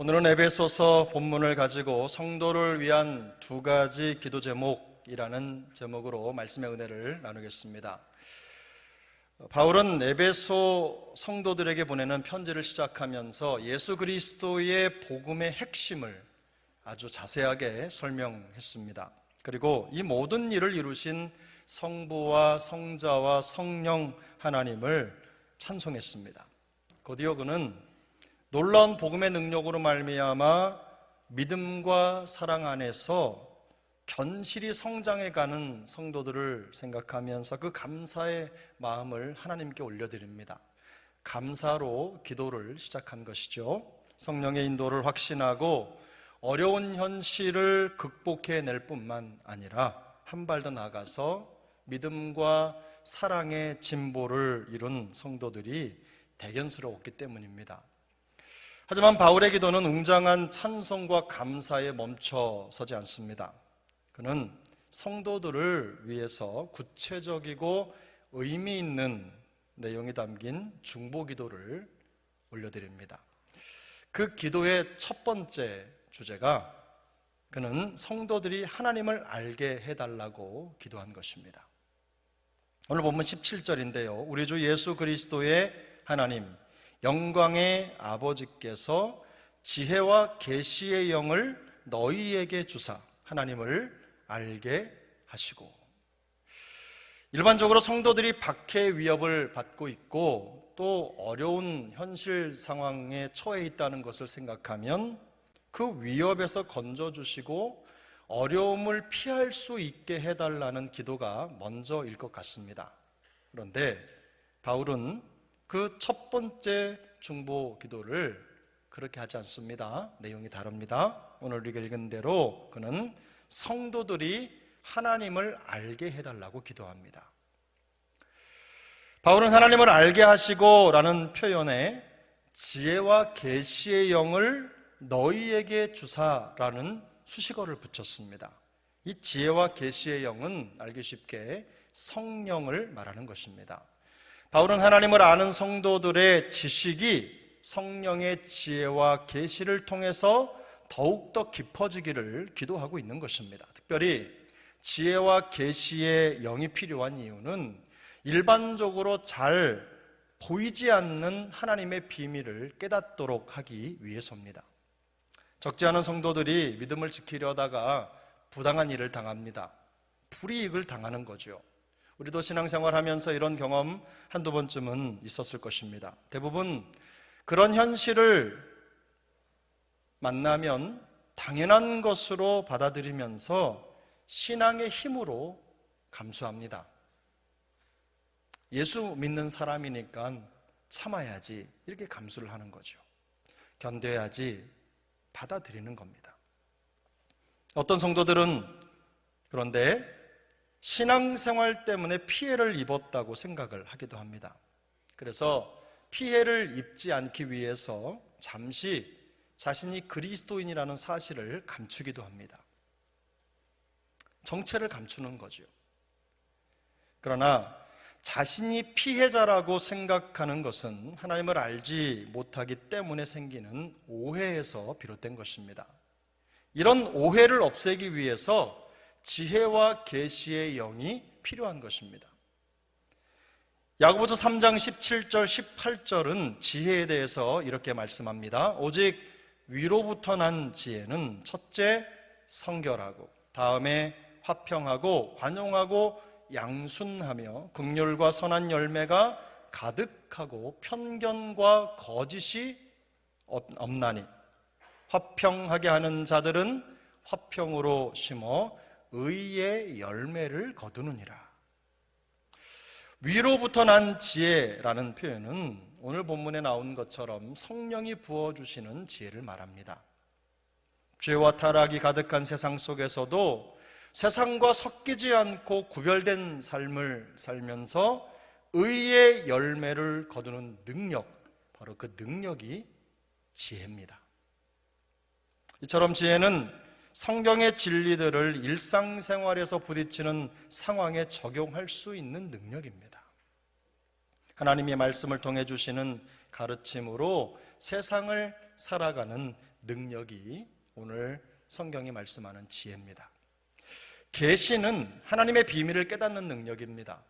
오늘은 에베소서 본문을 가지고 성도를 위한 두 가지 기도 제목이라는 제목으로 말씀의 은혜를 나누겠습니다. 바울은 에베소 성도들에게 보내는 편지를 시작하면서 예수 그리스도의 복음의 핵심을 아주 자세하게 설명했습니다. 그리고 이 모든 일을 이루신 성부와 성자와 성령 하나님을 찬송했습니다. 곧이어 그는 놀라운 복음의 능력으로 말미암아 믿음과 사랑 안에서 견실히 성장해가는 성도들을 생각하면서 그 감사의 마음을 하나님께 올려드립니다. 감사로 기도를 시작한 것이죠. 성령의 인도를 확신하고 어려운 현실을 극복해낼 뿐만 아니라 한 발 더 나아가서 믿음과 사랑의 진보를 이룬 성도들이 대견스러웠기 때문입니다. 하지만 바울의 기도는 웅장한 찬송과 감사에 멈춰서지 않습니다. 그는 성도들을 위해서 구체적이고 의미 있는 내용이 담긴 중보 기도를 올려드립니다. 그 기도의 첫 번째 주제가 그는 성도들이 하나님을 알게 해달라고 기도한 것입니다. 오늘 본문 17절인데요. 우리 주 예수 그리스도의 하나님 영광의 아버지께서 지혜와 계시의 영을 너희에게 주사 하나님을 알게 하시고, 일반적으로 성도들이 박해의 위협을 받고 있고 또 어려운 현실 상황에 처해 있다는 것을 생각하면 그 위협에서 건져주시고 어려움을 피할 수 있게 해달라는 기도가 먼저일 것 같습니다. 그런데 바울은 그 첫 번째 중보 기도를 그렇게 하지 않습니다. 내용이 다릅니다. 오늘 우리가 읽은 대로 그는 성도들이 하나님을 알게 해달라고 기도합니다. 바울은 하나님을 알게 하시고 라는 표현에 지혜와 계시의 영을 너희에게 주사라는 수식어를 붙였습니다. 이 지혜와 계시의 영은 알기 쉽게 성령을 말하는 것입니다. 바울은 하나님을 아는 성도들의 지식이 성령의 지혜와 계시를 통해서 더욱더 깊어지기를 기도하고 있는 것입니다. 특별히 지혜와 계시의 영이 필요한 이유는 일반적으로 잘 보이지 않는 하나님의 비밀을 깨닫도록 하기 위해서입니다. 적지 않은 성도들이 믿음을 지키려다가 부당한 일을 당합니다. 불이익을 당하는 거죠. 우리도 신앙생활하면서 이런 경험 한두 번쯤은 있었을 것입니다. 대부분 그런 현실을 만나면 당연한 것으로 받아들이면서 신앙의 힘으로 감수합니다. 예수 믿는 사람이니까 참아야지 이렇게 감수를 하는 거죠. 견뎌야지 받아들이는 겁니다. 어떤 성도들은 그런데 신앙생활 때문에 피해를 입었다고 생각을 하기도 합니다. 그래서 피해를 입지 않기 위해서 잠시 자신이 그리스도인이라는 사실을 감추기도 합니다. 정체를 감추는 거죠. 그러나 자신이 피해자라고 생각하는 것은 하나님을 알지 못하기 때문에 생기는 오해에서 비롯된 것입니다. 이런 오해를 없애기 위해서 지혜와 계시의 영이 필요한 것입니다. 야고보서 3장 17절 18절은 지혜에 대해서 이렇게 말씀합니다. 오직 위로부터 난 지혜는 첫째 성결하고 다음에 화평하고 관용하고 양순하며 긍휼과 선한 열매가 가득하고 편견과 거짓이 없나니 화평하게 하는 자들은 화평으로 심어 의의 열매를 거두느니라. 위로부터 난 지혜라는 표현은 오늘 본문에 나온 것처럼 성령이 부어주시는 지혜를 말합니다. 죄와 타락이 가득한 세상 속에서도 세상과 섞이지 않고 구별된 삶을 살면서 의의 열매를 거두는 능력, 바로 그 능력이 지혜입니다. 이처럼 지혜는 성경의 진리들을 일상생활에서 부딪히는 상황에 적용할 수 있는 능력입니다. 하나님의 말씀을 통해 주시는 가르침으로 세상을 살아가는 능력이 오늘 성경이 말씀하는 지혜입니다. 계시는 하나님의 비밀을 깨닫는 능력입니다.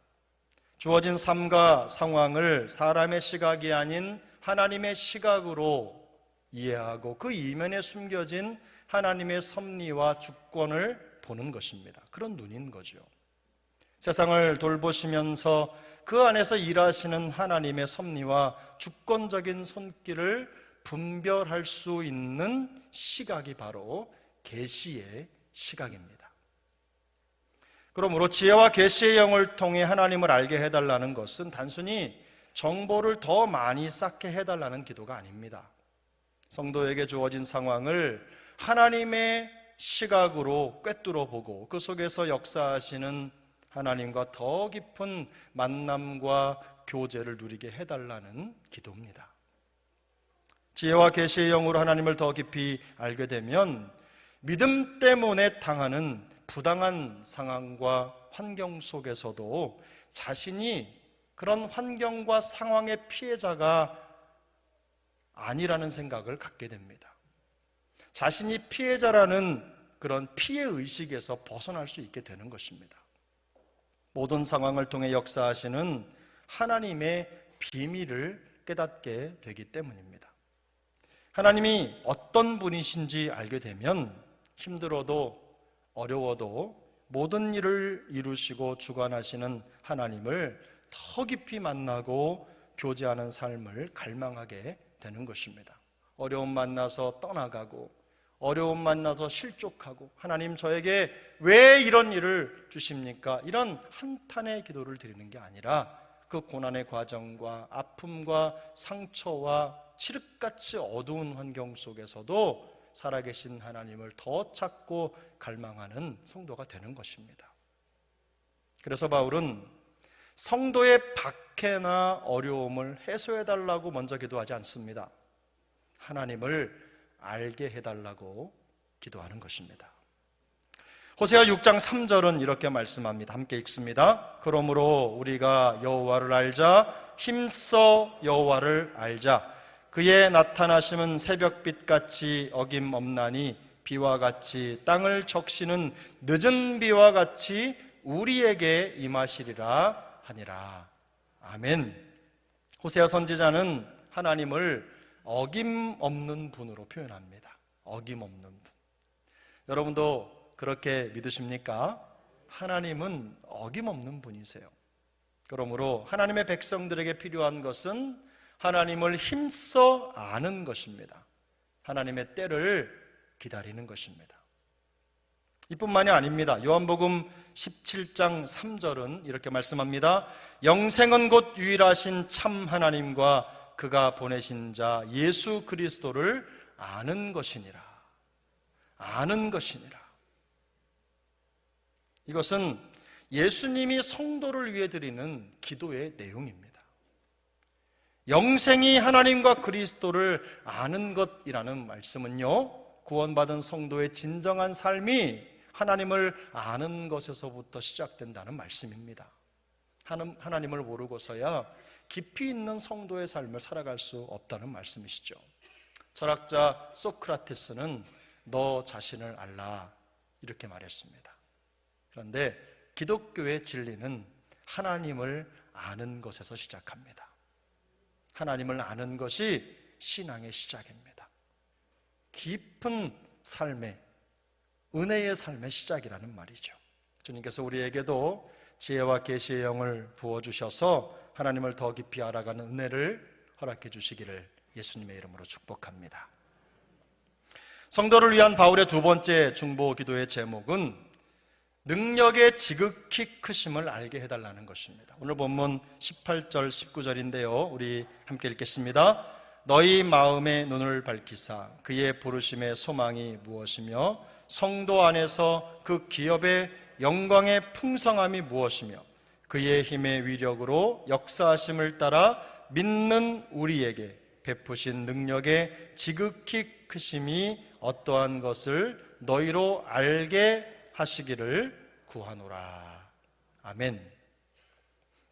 주어진 삶과 상황을 사람의 시각이 아닌 하나님의 시각으로 이해하고 그 이면에 숨겨진 하나님의 섭리와 주권을 보는 것입니다. 그런 눈인 거죠. 세상을 돌보시면서 그 안에서 일하시는 하나님의 섭리와 주권적인 손길을 분별할 수 있는 시각이 바로 계시의 시각입니다. 그러므로 지혜와 계시의 영을 통해 하나님을 알게 해달라는 것은 단순히 정보를 더 많이 쌓게 해달라는 기도가 아닙니다. 성도에게 주어진 상황을 하나님의 시각으로 꿰뚫어 보고 그 속에서 역사하시는 하나님과 더 깊은 만남과 교제를 누리게 해달라는 기도입니다. 지혜와 계시의 영으로 하나님을 더 깊이 알게 되면 믿음 때문에 당하는 부당한 상황과 환경 속에서도 자신이 그런 환경과 상황의 피해자가 아니라는 생각을 갖게 됩니다. 자신이 피해자라는 그런 피해의식에서 벗어날 수 있게 되는 것입니다. 모든 상황을 통해 역사하시는 하나님의 비밀을 깨닫게 되기 때문입니다. 하나님이 어떤 분이신지 알게 되면 힘들어도 어려워도 모든 일을 이루시고 주관하시는 하나님을 더 깊이 만나고 교제하는 삶을 갈망하게 되는 것입니다. 어려움 만나서 떠나가고 어려움 만나서 실족하고 하나님 저에게 왜 이런 일을 주십니까? 이런 한탄의 기도를 드리는 게 아니라 그 고난의 과정과 아픔과 상처와 칠흑같이 어두운 환경 속에서도 살아계신 하나님을 더 찾고 갈망하는 성도가 되는 것입니다. 그래서 바울은 성도의 박해나 어려움을 해소해달라고 먼저 기도하지 않습니다. 하나님을 알게 해달라고 기도하는 것입니다. 호세아 6장 3절은 이렇게 말씀합니다. 함께 읽습니다. 그러므로 우리가 여호와를 알자, 힘써 여호와를 알자. 그의 나타나심은 새벽빛같이 어김없나니 비와 같이 땅을 적시는 늦은 비와 같이 우리에게 임하시리라 하니라. 아멘. 호세아 선지자는 하나님을 어김없는 분으로 표현합니다. 어김없는 분. 여러분도 그렇게 믿으십니까? 하나님은 어김없는 분이세요. 그러므로 하나님의 백성들에게 필요한 것은 하나님을 힘써 아는 것입니다. 하나님의 때를 기다리는 것입니다. 이뿐만이 아닙니다. 요한복음 17장 3절은 이렇게 말씀합니다. 영생은 곧 유일하신 참 하나님과 그가 보내신 자 예수 그리스도를 아는 것이니라. 아는 것이니라. 이것은 예수님이 성도를 위해 드리는 기도의 내용입니다. 영생이 하나님과 그리스도를 아는 것이라는 말씀은요, 구원받은 성도의 진정한 삶이 하나님을 아는 것에서부터 시작된다는 말씀입니다. 하나님을 모르고서야 깊이 있는 성도의 삶을 살아갈 수 없다는 말씀이시죠. 철학자 소크라테스는 너 자신을 알라 이렇게 말했습니다. 그런데 기독교의 진리는 하나님을 아는 것에서 시작합니다. 하나님을 아는 것이 신앙의 시작입니다. 깊은 삶의, 은혜의 삶의 시작이라는 말이죠. 주님께서 우리에게도 지혜와 계시의 영을 부어주셔서 하나님을 더 깊이 알아가는 은혜를 허락해 주시기를 예수님의 이름으로 축복합니다. 성도를 위한 바울의 두 번째 중보 기도의 제목은 능력의 지극히 크심을 알게 해달라는 것입니다. 오늘 본문 18절 19절인데요 우리 함께 읽겠습니다. 너희 마음의 눈을 밝히사 그의 부르심의 소망이 무엇이며 성도 안에서 그 기업의 영광의 풍성함이 무엇이며 그의 힘의 위력으로 역사하심을 따라 믿는 우리에게 베푸신 능력의 지극히 크심이 어떠한 것을 너희로 알게 하시기를 구하노라. 아멘.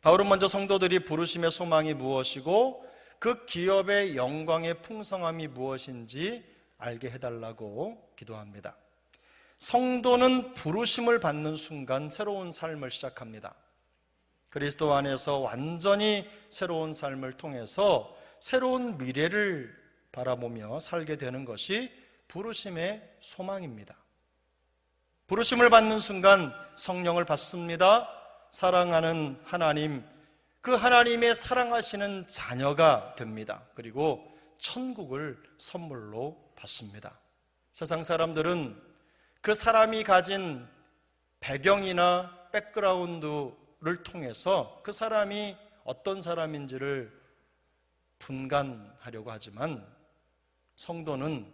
바울은 먼저 성도들이 부르심의 소망이 무엇이고 그 기업의 영광의 풍성함이 무엇인지 알게 해달라고 기도합니다. 성도는 부르심을 받는 순간 새로운 삶을 시작합니다. 그리스도 안에서 완전히 새로운 삶을 통해서 새로운 미래를 바라보며 살게 되는 것이 부르심의 소망입니다. 부르심을 받는 순간 성령을 받습니다. 사랑하는 하나님, 그 하나님의 사랑하시는 자녀가 됩니다. 그리고 천국을 선물로 받습니다. 세상 사람들은 그 사람이 가진 배경이나 백그라운드를 통해서 그 사람이 어떤 사람인지를 분간하려고 하지만 성도는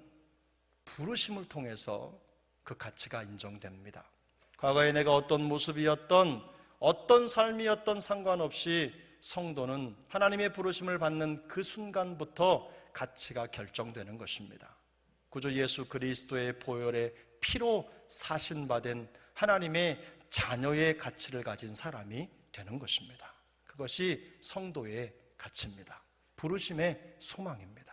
부르심을 통해서 그 가치가 인정됩니다. 과거에 내가 어떤 모습이었던 어떤 삶이었던 상관없이 성도는 하나님의 부르심을 받는 그 순간부터 가치가 결정되는 것입니다. 구주 예수 그리스도의 보혈의 피로 사신받은 하나님의 자녀의 가치를 가진 사람이 되는 것입니다. 그것이 성도의 가치입니다. 부르심의 소망입니다.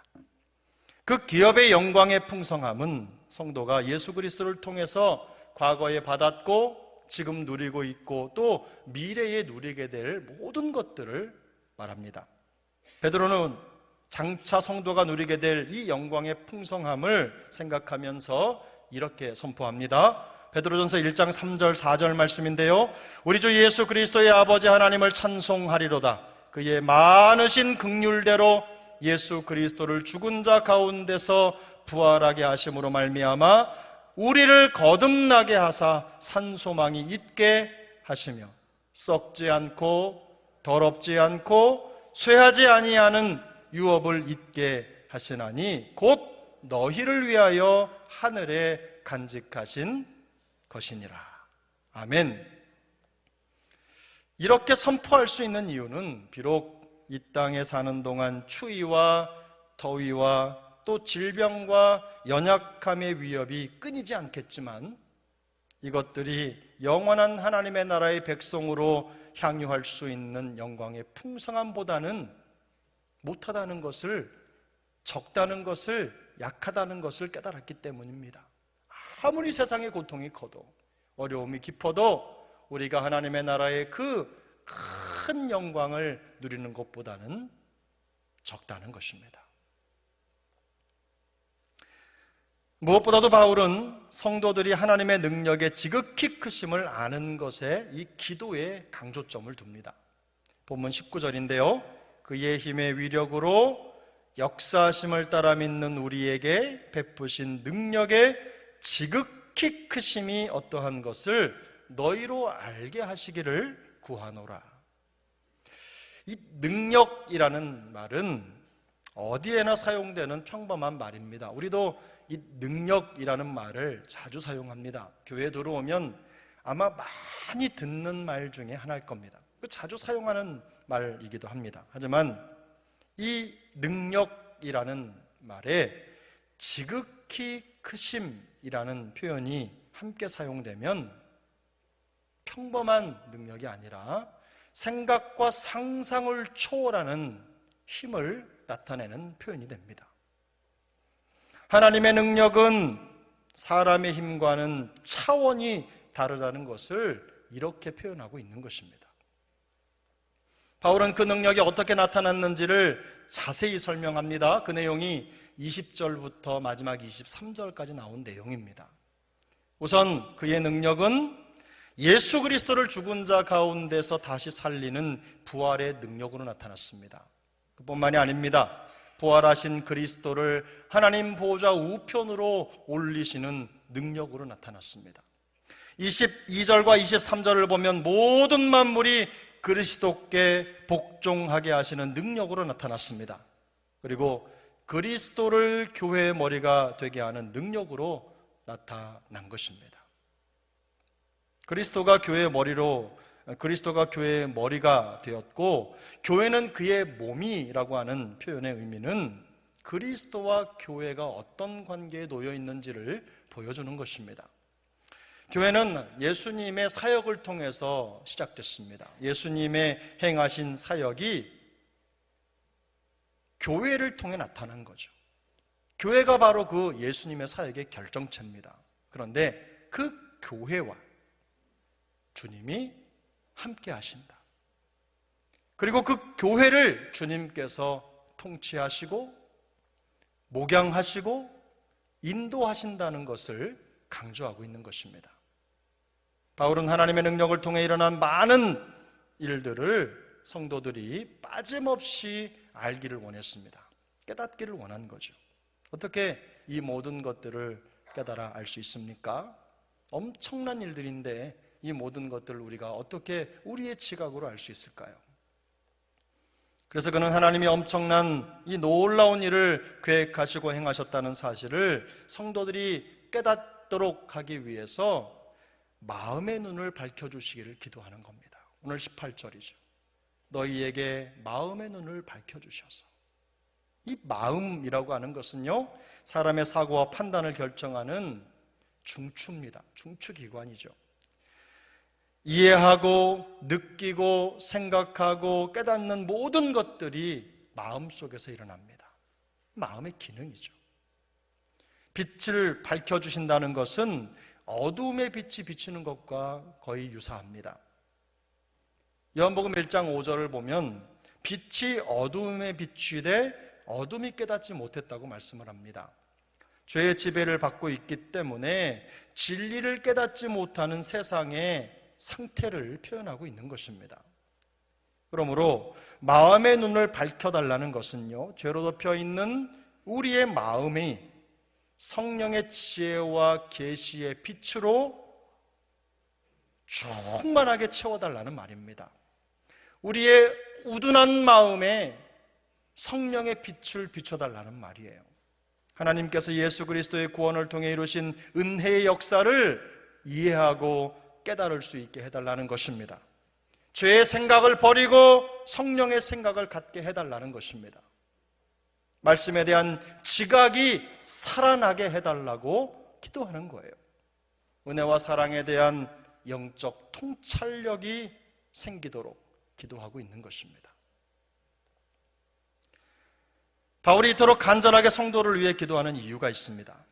그 기업의 영광의 풍성함은 성도가 예수 그리스도를 통해서 과거에 받았고 지금 누리고 있고 또 미래에 누리게 될 모든 것들을 말합니다. 베드로는 장차 성도가 누리게 될 이 영광의 풍성함을 생각하면서 이렇게 선포합니다. 베드로전서 1장 3절 4절 말씀인데요, 우리 주 예수 그리스도의 아버지 하나님을 찬송하리로다. 그의 많으신 긍휼대로 예수 그리스도를 죽은 자 가운데서 부활하게 하심으로 말미암아 우리를 거듭나게 하사 산소망이 있게 하시며 썩지 않고 더럽지 않고 쇠하지 아니하는 유업을 있게 하시나니 곧 너희를 위하여 하늘에 간직하신 것이니라. 아멘. 이렇게 선포할 수 있는 이유는 비록 이 땅에 사는 동안 추위와 더위와 또 질병과 연약함의 위협이 끊이지 않겠지만 이것들이 영원한 하나님의 나라의 백성으로 향유할 수 있는 영광의 풍성함보다는 못하다는 것을, 적다는 것을, 약하다는 것을 깨달았기 때문입니다. 아무리 세상의 고통이 커도 어려움이 깊어도 우리가 하나님의 나라의 그 큰 영광을 누리는 것보다는 적다는 것입니다. 무엇보다도 바울은 성도들이 하나님의 능력의 지극히 크심을 아는 것에 이 기도에 강조점을 둡니다. 본문 19절인데요, 그의 힘의 위력으로 역사하심을 따라 믿는 우리에게 베푸신 능력의 지극히 크심이 어떠한 것을 너희로 알게 하시기를 구하노라. 이 능력이라는 말은 어디에나 사용되는 평범한 말입니다. 우리도 이 능력이라는 말을 자주 사용합니다. 교회에 들어오면 아마 많이 듣는 말 중에 하나일 겁니다. 자주 사용하는 말이기도 합니다. 하지만 이 능력이라는 말에 지극히 크심이라는 표현이 함께 사용되면 평범한 능력이 아니라 생각과 상상을 초월하는 힘을 나타내는 표현이 됩니다. 하나님의 능력은 사람의 힘과는 차원이 다르다는 것을 이렇게 표현하고 있는 것입니다. 바울은 그 능력이 어떻게 나타났는지를 자세히 설명합니다. 그 내용이 20절부터 마지막 23절까지 나온 내용입니다. 우선 그의 능력은 예수 그리스도를 죽은 자 가운데서 다시 살리는 부활의 능력으로 나타났습니다. 그뿐만이 아닙니다. 부활하신 그리스도를 하나님 보좌 우편으로 올리시는 능력으로 나타났습니다. 22절과 23절을 보면 모든 만물이 그리스도께 복종하게 하시는 능력으로 나타났습니다. 그리고 그리스도를 교회의 머리가 되게 하는 능력으로 나타난 것입니다. 그리스도가 교회의 머리가 되었고 교회는 그의 몸이라고 하는 표현의 의미는 그리스도와 교회가 어떤 관계에 놓여 있는지를 보여주는 것입니다. 교회는 예수님의 사역을 통해서 시작됐습니다. 예수님의 행하신 사역이 교회를 통해 나타난 거죠. 교회가 바로 그 예수님의 사역의 결정체입니다. 그런데 그 교회와 주님이 함께 하신다. 그리고 그 교회를 주님께서 통치하시고 목양하시고 인도하신다는 것을 강조하고 있는 것입니다. 바울은 하나님의 능력을 통해 일어난 많은 일들을 성도들이 빠짐없이 알기를 원했습니다. 깨닫기를 원한 거죠. 어떻게 이 모든 것들을 깨달아 알 수 있습니까? 엄청난 일들인데 이 모든 것들을 우리가 어떻게 우리의 지각으로 알 수 있을까요? 그래서 그는 하나님이 엄청난 이 놀라운 일을 계획하시고 행하셨다는 사실을 성도들이 깨닫도록 하기 위해서 마음의 눈을 밝혀주시기를 기도하는 겁니다. 오늘 18절이죠. 너희에게 마음의 눈을 밝혀주셔서. 이 마음이라고 하는 것은요, 사람의 사고와 판단을 결정하는 중추입니다. 중추기관이죠. 이해하고 느끼고 생각하고 깨닫는 모든 것들이 마음속에서 일어납니다. 마음의 기능이죠. 빛을 밝혀주신다는 것은 어두움의 빛이 비추는 것과 거의 유사합니다. 요한복음 1장 5절을 보면 빛이 어두움에 비추되 어둠이 깨닫지 못했다고 말씀을 합니다. 죄의 지배를 받고 있기 때문에 진리를 깨닫지 못하는 세상의 상태를 표현하고 있는 것입니다. 그러므로 마음의 눈을 밝혀달라는 것은요, 죄로 덮여 있는 우리의 마음이 성령의 지혜와 계시의 빛으로 충만하게 채워달라는 말입니다. 우리의 우둔한 마음에 성령의 빛을 비춰달라는 말이에요. 하나님께서 예수 그리스도의 구원을 통해 이루신 은혜의 역사를 이해하고 깨달을 수 있게 해달라는 것입니다. 죄의 생각을 버리고 성령의 생각을 갖게 해달라는 것입니다. 말씀에 대한 지각이 살아나게 해달라고 기도하는 거예요. 은혜와 사랑에 대한 영적 통찰력이 생기도록 기도하고 있는 것입니다. 바울이 이토록 간절하게 성도를 위해 기도하는 이유가 있습니다.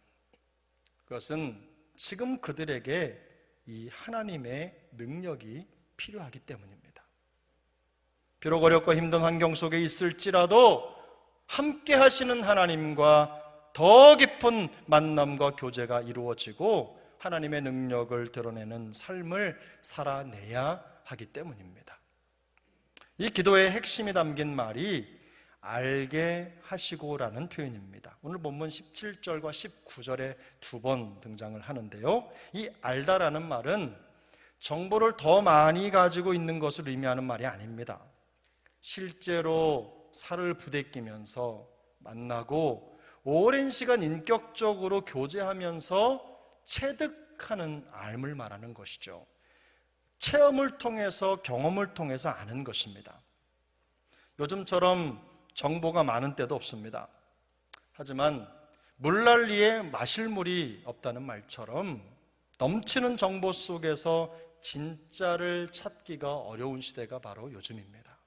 그것은 지금 그들에게 이 하나님의 능력이 필요하기 때문입니다. 비록 어렵고 힘든 환경 속에 있을지라도 함께 하시는 하나님과 더 깊은 만남과 교제가 이루어지고 하나님의 능력을 드러내는 삶을 살아내야 하기 때문입니다. 이 기도의 핵심이 담긴 말이 알게 하시고라는 표현입니다. 오늘 본문 17절과 19절에 두 번 등장을 하는데요, 이 알다라는 말은 정보를 더 많이 가지고 있는 것을 의미하는 말이 아닙니다. 실제로 살을 부대끼면서 만나고 오랜 시간 인격적으로 교제하면서 체득하는 알을 말하는 것이죠. 체험을 통해서, 경험을 통해서 아는 것입니다. 요즘처럼 정보가 많은 때도 없습니다. 하지만 물난리에 마실 물이 없다는 말처럼 넘치는 정보 속에서 진짜를 찾기가 어려운 시대가 바로 요즘입니다.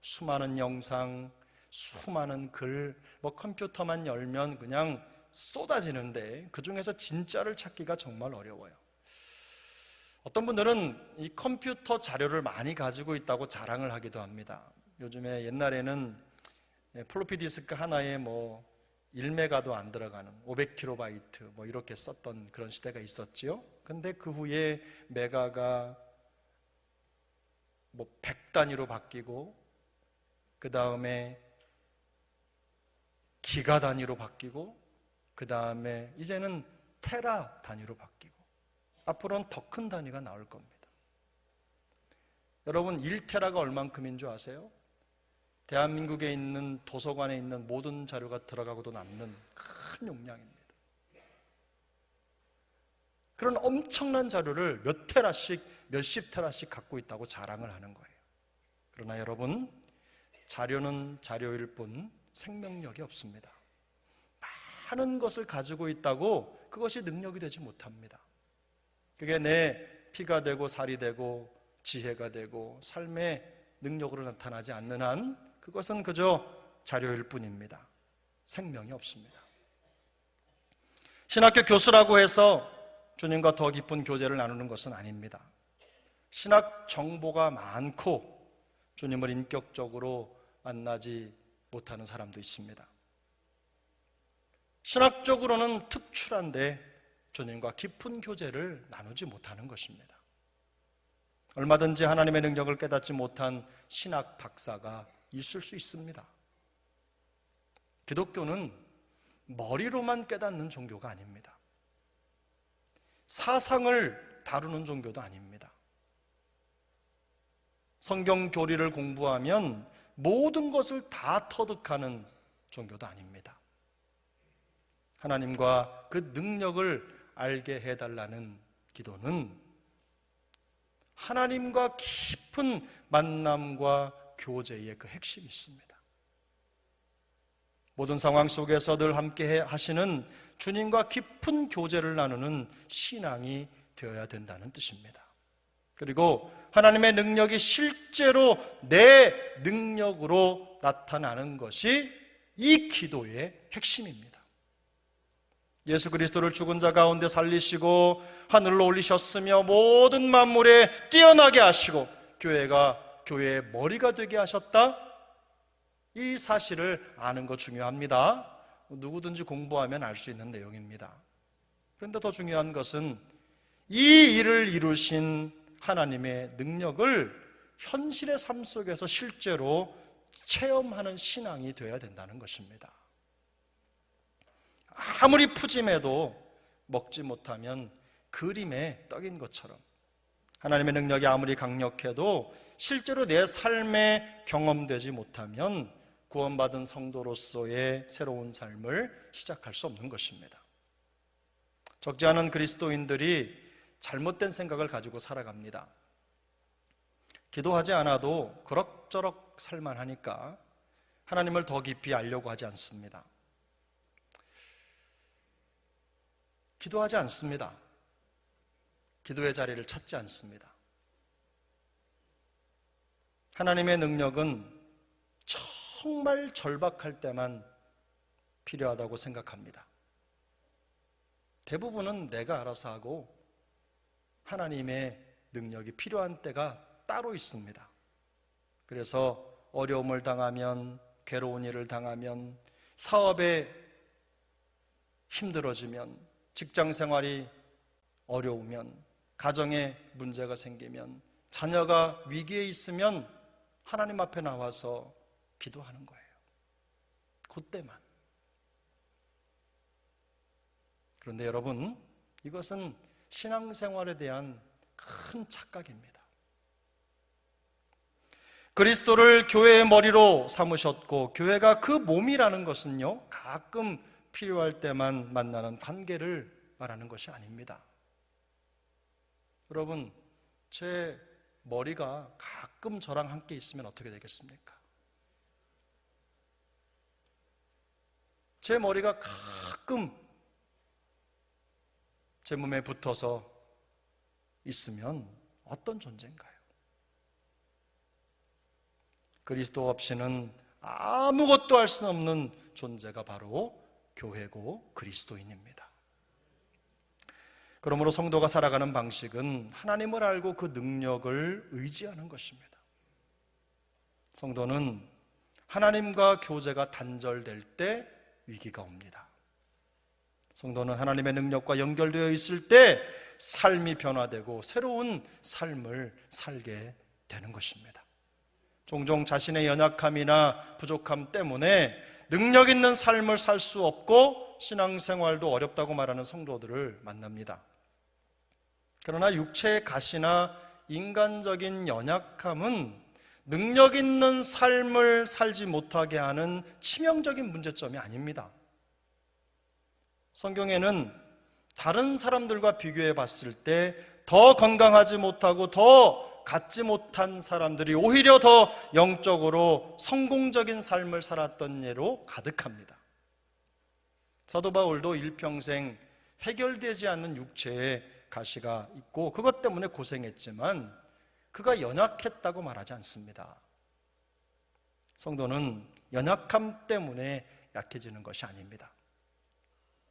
수많은 영상, 수많은 글, 컴퓨터만 열면 그냥 쏟아지는데 그 중에서 진짜를 찾기가 정말 어려워요. 어떤 분들은 이 컴퓨터 자료를 많이 가지고 있다고 자랑을 하기도 합니다. 요즘에 옛날에는 플로피 디스크 하나에 1메가도 안 들어가는 500KB 이렇게 썼던 그런 시대가 있었지요. 근데 그 후에 메가가 100 단위로 바뀌고 그 다음에 기가 단위로 바뀌고 그 다음에 이제는 테라 단위로 바뀌고 앞으로는 더 큰 단위가 나올 겁니다. 여러분 1테라가 얼만큼인 줄 아세요? 대한민국에 있는 도서관에 있는 모든 자료가 들어가고도 남는 큰 용량입니다. 그런 엄청난 자료를 몇 테라씩, 몇십 테라씩 갖고 있다고 자랑을 하는 거예요. 그러나 여러분, 자료는 자료일 뿐 생명력이 없습니다. 많은 것을 가지고 있다고 그것이 능력이 되지 못합니다. 그게 내 피가 되고 살이 되고 지혜가 되고 삶의 능력으로 나타나지 않는 한 그것은 그저 자료일 뿐입니다. 생명이 없습니다. 신학교 교수라고 해서 주님과 더 깊은 교제를 나누는 것은 아닙니다. 신학 정보가 많고 주님을 인격적으로 만나지 못하는 사람도 있습니다. 신학적으로는 특출한데 주님과 깊은 교제를 나누지 못하는 것입니다. 얼마든지 하나님의 능력을 깨닫지 못한 신학 박사가 있을 수 있습니다. 기독교는 머리로만 깨닫는 종교가 아닙니다. 사상을 다루는 종교도 아닙니다. 성경 교리를 공부하면 모든 것을 다 터득하는 종교도 아닙니다. 하나님과 그 능력을 알게 해달라는 기도는 하나님과 깊은 만남과 교제의 그 핵심이 있습니다. 모든 상황 속에서 늘 함께 하시는 주님과 깊은 교제를 나누는 신앙이 되어야 된다는 뜻입니다. 그리고 하나님의 능력이 실제로 내 능력으로 나타나는 것이 이 기도의 핵심입니다. 예수 그리스도를 죽은 자 가운데 살리시고 하늘로 올리셨으며 모든 만물에 뛰어나게 하시고 교회가 교회의 머리가 되게 하셨다. 이 사실을 아는 거 중요합니다. 누구든지 공부하면 알 수 있는 내용입니다. 그런데 더 중요한 것은 이 일을 이루신 하나님의 능력을 현실의 삶 속에서 실제로 체험하는 신앙이 되어야 된다는 것입니다. 아무리 푸짐해도 먹지 못하면 그림의 떡인 것처럼 하나님의 능력이 아무리 강력해도 실제로 내 삶에 경험되지 못하면 구원받은 성도로서의 새로운 삶을 시작할 수 없는 것입니다. 적지 않은 그리스도인들이 잘못된 생각을 가지고 살아갑니다. 기도하지 않아도 그럭저럭 살만하니까 하나님을 더 깊이 알려고 하지 않습니다. 기도하지 않습니다. 기도의 자리를 찾지 않습니다. 하나님의 능력은 정말 절박할 때만 필요하다고 생각합니다. 대부분은 내가 알아서 하고 하나님의 능력이 필요한 때가 따로 있습니다. 그래서 어려움을 당하면, 괴로운 일을 당하면, 사업에 힘들어지면, 직장 생활이 어려우면, 가정에 문제가 생기면, 자녀가 위기에 있으면 하나님 앞에 나와서 기도하는 거예요. 그때만. 그런데 여러분, 이것은 신앙생활에 대한 큰 착각입니다. 그리스도를 교회의 머리로 삼으셨고 교회가 그 몸이라는 것은요, 가끔 필요할 때만 만나는 관계를 말하는 것이 아닙니다. 여러분, 제 머리가 가끔 저랑 함께 있으면 어떻게 되겠습니까? 제 머리가 가끔 제 몸에 붙어서 있으면 어떤 존재인가요? 그리스도 없이는 아무것도 할 수 없는 존재가 바로 교회고 그리스도인입니다. 그러므로 성도가 살아가는 방식은 하나님을 알고 그 능력을 의지하는 것입니다. 성도는 하나님과 교제가 단절될 때 위기가 옵니다. 성도는 하나님의 능력과 연결되어 있을 때 삶이 변화되고 새로운 삶을 살게 되는 것입니다. 종종 자신의 연약함이나 부족함 때문에 능력 있는 삶을 살 수 없고 신앙생활도 어렵다고 말하는 성도들을 만납니다. 그러나 육체의 가시나 인간적인 연약함은 능력 있는 삶을 살지 못하게 하는 치명적인 문제점이 아닙니다. 성경에는 다른 사람들과 비교해 봤을 때 더 건강하지 못하고 더 갖지 못한 사람들이 오히려 더 영적으로 성공적인 삶을 살았던 예로 가득합니다. 사도 바울도 일평생 해결되지 않는 육체의 가시가 있고 그것 때문에 고생했지만 그가 연약했다고 말하지 않습니다. 성도는 연약함 때문에 약해지는 것이 아닙니다.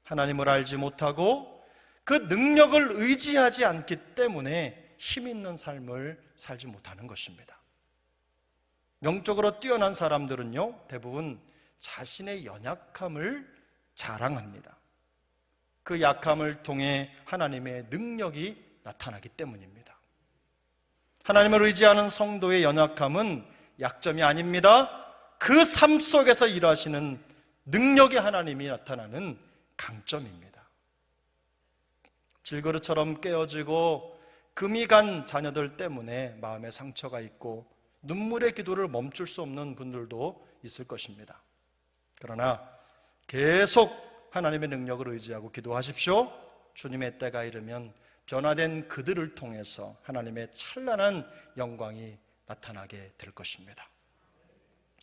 하나님을 알지 못하고 그 능력을 의지하지 않기 때문에 힘 있는 삶을 살지 못하는 것입니다. 영적으로 뛰어난 사람들은요, 대부분 자신의 연약함을 자랑합니다. 그 약함을 통해 하나님의 능력이 나타나기 때문입니다. 하나님을 의지하는 성도의 연약함은 약점이 아닙니다. 그 삶 속에서 일하시는 능력의 하나님이 나타나는 강점입니다. 질그릇처럼 깨어지고 금이 간 자녀들 때문에 마음에 상처가 있고 눈물의 기도를 멈출 수 없는 분들도 있을 것입니다. 그러나 계속 하나님의 능력을 의지하고 기도하십시오. 주님의 때가 이르면 변화된 그들을 통해서 하나님의 찬란한 영광이 나타나게 될 것입니다.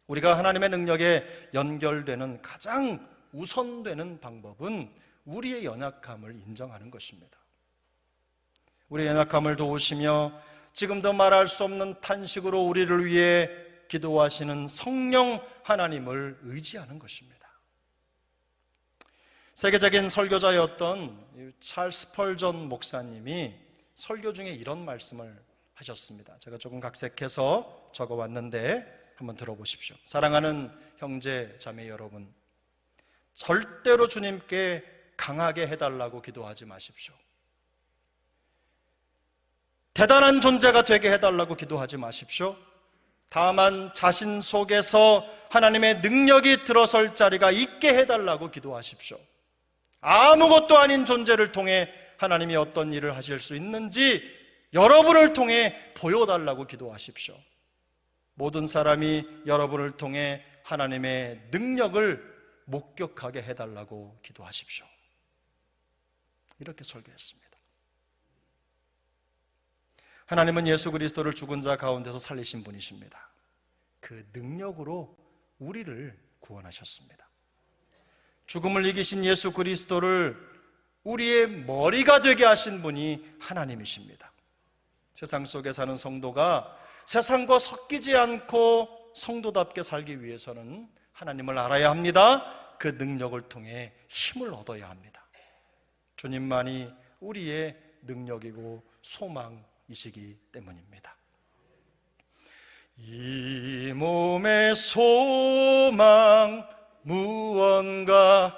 우리가 하나님의 능력에 연결되는 가장 우선되는 방법은 우리의 연약함을 인정하는 것입니다. 우리의 연약함을 도우시며 지금도 말할 수 없는 탄식으로 우리를 위해 기도하시는 성령 하나님을 의지하는 것입니다. 세계적인 설교자였던 찰스 스펄전 목사님이 설교 중에 이런 말씀을 하셨습니다. 제가 조금 각색해서 적어왔는데 한번 들어보십시오. 사랑하는 형제 자매 여러분, 절대로 주님께 강하게 해달라고 기도하지 마십시오. 대단한 존재가 되게 해달라고 기도하지 마십시오. 다만 자신 속에서 하나님의 능력이 들어설 자리가 있게 해달라고 기도하십시오. 아무것도 아닌 존재를 통해 하나님이 어떤 일을 하실 수 있는지 여러분을 통해 보여달라고 기도하십시오. 모든 사람이 여러분을 통해 하나님의 능력을 목격하게 해달라고 기도하십시오. 이렇게 설교했습니다. 하나님은 예수 그리스도를 죽은 자 가운데서 살리신 분이십니다. 그 능력으로 우리를 구원하셨습니다. 죽음을 이기신 예수 그리스도를 우리의 머리가 되게 하신 분이 하나님이십니다. 세상 속에 사는 성도가 세상과 섞이지 않고 성도답게 살기 위해서는 하나님을 알아야 합니다. 그 능력을 통해 힘을 얻어야 합니다. 주님만이 우리의 능력이고 소망이시기 때문입니다. 이 몸의 소망 무언가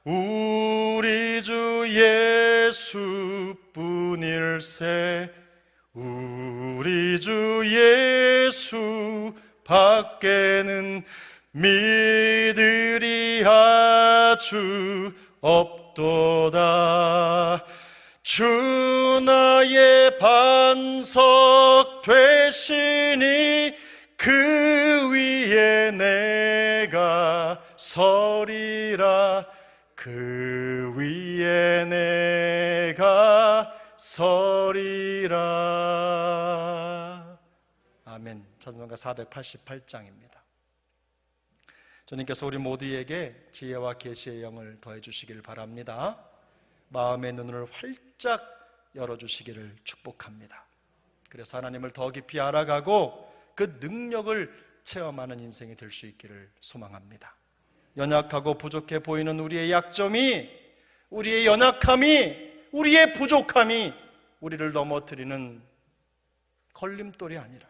우리 주 예수뿐일세. 우리 주 예수 밖에는 믿으리 아주 없도다. 주 나의 반석 되시니 그 위에 내가 서리라. 그 위에 내가 서리라. 아멘. 찬송가 488장입니다. 주님께서 우리 모두에게 지혜와 계시의 영을 더해 주시길 바랍니다. 마음의 눈을 활짝 열어주시기를 축복합니다. 그래서 하나님을 더 깊이 알아가고 그 능력을 체험하는 인생이 될 수 있기를 소망합니다. 연약하고 부족해 보이는 우리의 약점이, 우리의 연약함이, 우리의 부족함이 우리를 넘어뜨리는 걸림돌이 아니라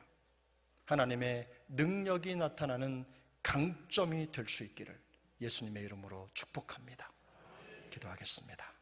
하나님의 능력이 나타나는 강점이 될 수 있기를 예수님의 이름으로 축복합니다. 기도하겠습니다.